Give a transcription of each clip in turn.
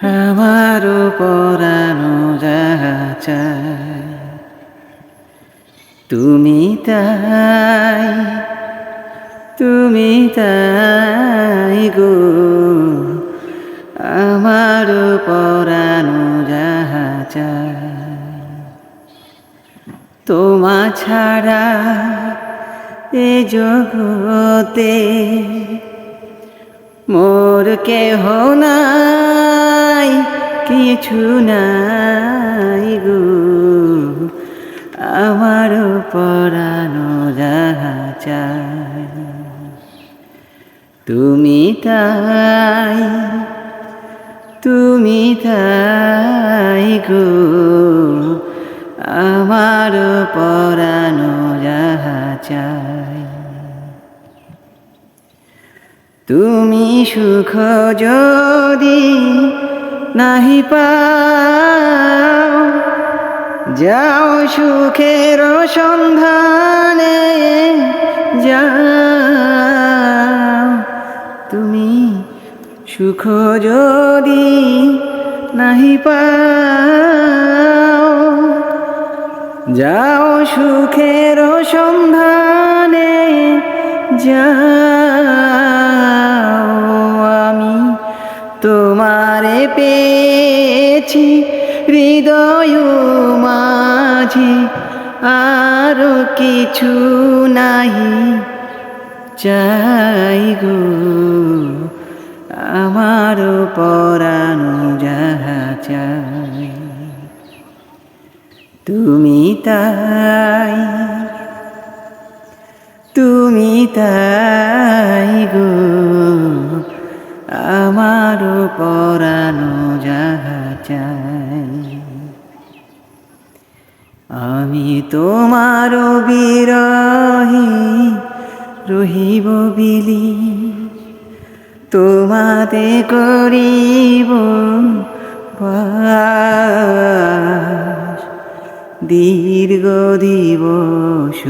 আমারও পরানো যাহা চায় তুমি তাই, তুমি তাই গো। আমারও পরানো যাহা চায় তোমা ছাড়া এ জগতে মোর কেহ নাই, কিছু নাই গো। আমার পরানো যাহা চায় তুমি তাই, তুমি তাই গো। আমার পরানো যাহা চায় তুমি সুখ যদি নাহি পাও, যাও সুখের সন্ধানে যাও। তুমি সুখ যদি নাহি পাও, যাও সুখের সন্ধানে যাও। আমি তোমারে পেয়েছি হৃদয় মাঝে, আর কিছু নাহি চাই গো। আমার পরানো যাহা চাই তুমি তাই, তুমি তাই গো। আমার পরানো যাহা চাই আমি তোমার বিরহে রহিব বিলি, তোমাতে করিব বাস। দীর্ঘ দিবস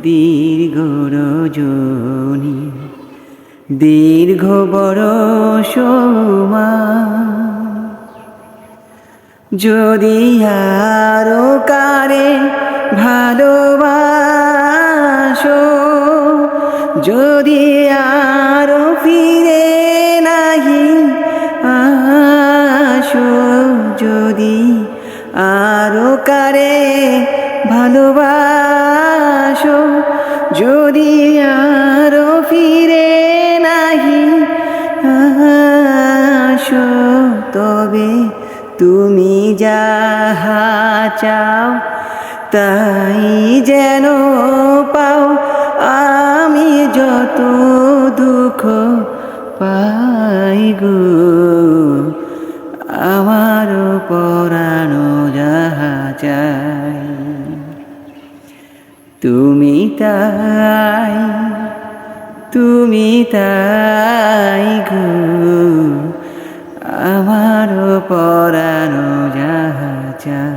দীর্ঘ রজনী, দীর্ঘ বরষ মাস। যদি আরো কারে ভালোবাসো, যদি আরো ফিরে নাহি আসো, যদি আরো কারে ভালোবাসো, যদি আরো ফিরে নাহি আসো, তবে তুমি যাহা চাও তাই যেন পাও। আমি যত দুঃখ পাই গো, আমার পরানো যাহা চাই তুমি তাই, তুমি তাই গো। আমার পরানো যাহা চাই।